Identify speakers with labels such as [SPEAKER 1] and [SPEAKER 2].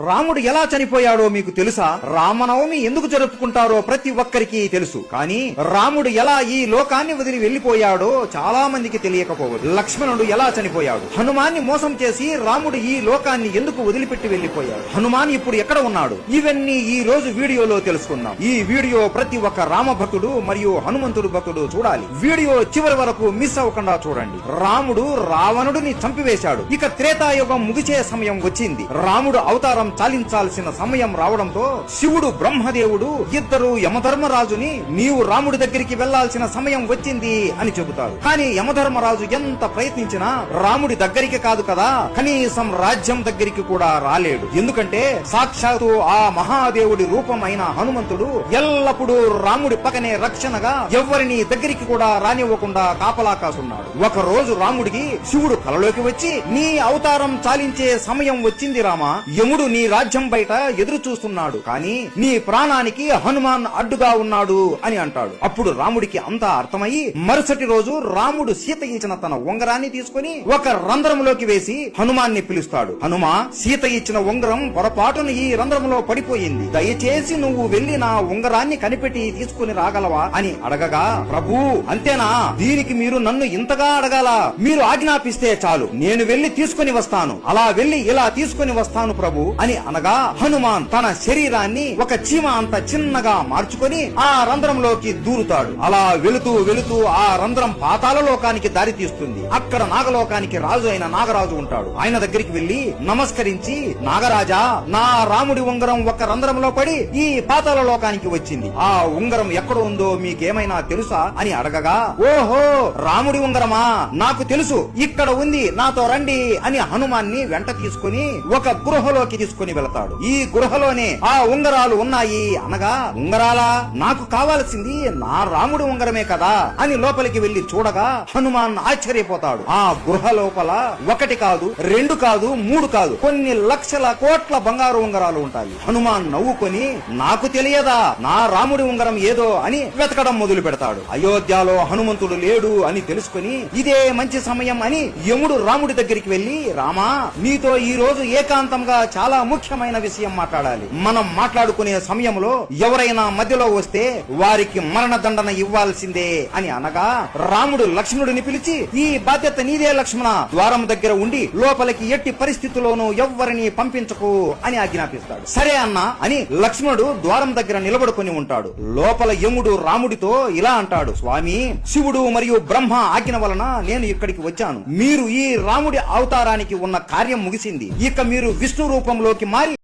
[SPEAKER 1] రాముడు ఎలా చనిపోయాడో మీకు తెలుసా? రామనవమి ఎందుకు జరుపుకుంటారో ప్రతి ఒక్కరికి తెలుసు. కానీ రాముడు ఎలా ఈ లోకాన్ని వదిలి వెళ్లిపోయాడో చాలా మందికి తెలియకపోవచ్చు. లక్ష్మణుడు ఎలా చనిపోయాడు? హనుమాన్ని మోసం చేసి రాముడు ఈ లోకాన్ని ఎందుకు వదిలిపెట్టి వెళ్లిపోయాడు? హనుమాన్ ఇప్పుడు ఎక్కడ ఉన్నాడు? ఇవన్నీ ఈ రోజు వీడియోలో తెలుసుకుందాం. ఈ వీడియో ప్రతి ఒక్క రామ భక్తుడు మరియు హనుమంతుడు భక్తుడు చూడాలి. వీడియో చివరి వరకు మిస్ అవ్వకుండా చూడండి. రాముడు రావణుడిని చంపివేశాడు. ఇక త్రేతాయుగం ముగిసే సమయం వచ్చింది. రాముడు అవతారం చాలించాల్సిన సమయం రావడంతో శివుడు బ్రహ్మదేవుడు ఇద్దరు యమధర్మరాజుని నీవు రాముడి దగ్గరికి వెళ్లాల్సిన సమయం వచ్చింది అని చెబుతారు. కానీ యమధర్మరాజు ఎంత ప్రయత్నించినా రాముడి దగ్గరికి కాదు కదా, కనీసం రాజ్యం దగ్గరికి కూడా రాలేడు. ఎందుకంటే సాక్షాత్తు ఆ మహాదేవుడి రూపమైన హనుమంతుడు ఎల్లప్పుడూ రాముడి పక్కనే రక్షణగా ఎవరిని దగ్గరికి కూడా రానివ్వకుండా కాపలా కాసున్నాడు. ఒక రోజు రాముడికి శివుడు కలలోకి వచ్చి నీ అవతారం చాలించే సమయం వచ్చింది రామా, యముడు నీ రాజ్యం బయట ఎదురు చూస్తున్నాడు, కానీ నీ ప్రాణానికి హనుమాన్ అడ్డుగా ఉన్నాడు అని అంటాడు. అప్పుడు రాముడికి అంతా అర్థమయ్యి మరుసటి రోజు రాముడు సీత ఇచ్చిన తన ఉంగరాన్ని తీసుకుని ఒక రంధ్రంలోకి వేసి హనుమాన్ని పిలుస్తాడు. హనుమా, సీత ఇచ్చిన ఉంగరం పొరపాటున ఈ రంధ్రంలో పడిపోయింది, దయచేసి నువ్వు వెళ్లి నా ఉంగరాన్ని కనిపెట్టి తీసుకుని రాగలవా అని అడగగా, ప్రభూ అంతేనా, దీనికి మీరు నన్ను ఇంతగా అడగాల, మీరు ఆజ్ఞాపిస్తే చాలు, నేను వెళ్లి తీసుకుని వస్తాను, అలా వెళ్లి ఇలా తీసుకుని వస్తాను ప్రభు అని అనగా హనుమాన్ తన శరీరాన్ని ఒక చీమ అంత చిన్నగా మార్చుకొని ఆ రంధ్రంలోకి దూరుతాడు. అలా వెళుతూ వెళుతూ ఆ రంధ్రం పాతాళ లోకానికి దారి తీస్తుంది. అక్కడ నాగలోకానికి రాజు అయిన నాగరాజు ఉంటాడు. ఆయన దగ్గరికి వెళ్లి నమస్కరించి, నాగరాజా, నా రాముడి ఉంగరం ఒక రంధ్రంలో పడి ఈ పాతాళ లోకానికి వచ్చింది, ఆ ఉంగరం ఎక్కడ ఉందో మీకేమైనా తెలుసా అని అడగగా, ఓహో రాముడి ఉంగరమా, నాకు తెలుసు, ఇక్కడ ఉంది, నాతో రండి అని హనుమాన్ని వెంట తీసుకుని ఒక గృహలోకి తీసుకుని వెళతాడు. ఈ గృహలోనే ఆ ఉంగరాలు ఉన్నాయి అనగా, ఉంగరాలా, నాకు కావాల్సింది నా రాముడి ఉంగరమే కదా అని లోపలికి వెళ్లి చూడగా హనుమాన్ ఆశ్చర్యపోతాడు. ఆ గృహ లోపల ఒకటి కాదు, రెండు కాదు, మూడు కాదు, కొన్ని లక్షల కోట్ల బంగారు ఉంగరాలు ఉంటాయి. హనుమాన్ నవ్వుకొని, నాకు తెలియదా నా రాముడి ఉంగరం ఏదో అని వెతకడం మొదలు పెడతాడు. అయోధ్యలో హనుమంతుడు లేడు అని తెలుసుకుని ఇదే మంచి సమయం అని యముడు రాముడి దగ్గరికి వెళ్లి, రామా, నీతో ఈ రోజు ఏకాంతంగా చాలా ముఖ్యమైన విషయం మాట్లాడాలి. మనం మాట్లాడుకునే సమయంలో ఎవరైనా మధ్యలో వస్తే వారికి మరణదండన ఇవ్వాల్సిందే అని అనగా, రాముడు లక్ష్మణుడిని పిలిచి, ఈ బాధ్యత నీదే లక్ష్మణ, ద్వారం దగ్గర ఉండి లోపలికి ఎట్టి పరిస్థితుల్లోనూ ఎవ్వరిని పంపించకు అని ఆజ్ఞాపిస్తాడు. సరే అన్న అని లక్ష్మణుడు ద్వారం దగ్గర నిలబడుకుని ఉంటాడు. లోపల యముడు రాముడితో ఇలా అంటాడు, స్వామి, శివుడు మరియు బ్రహ్మ ఆజ్ఞ వలన నేను ఇక్కడికి వచ్చాను. మీరు ఈ రాముడి అవతారానికి ఉన్న కార్యం ముగిసింది. ఇక మీరు విష్ణు రూపంలోకి మారి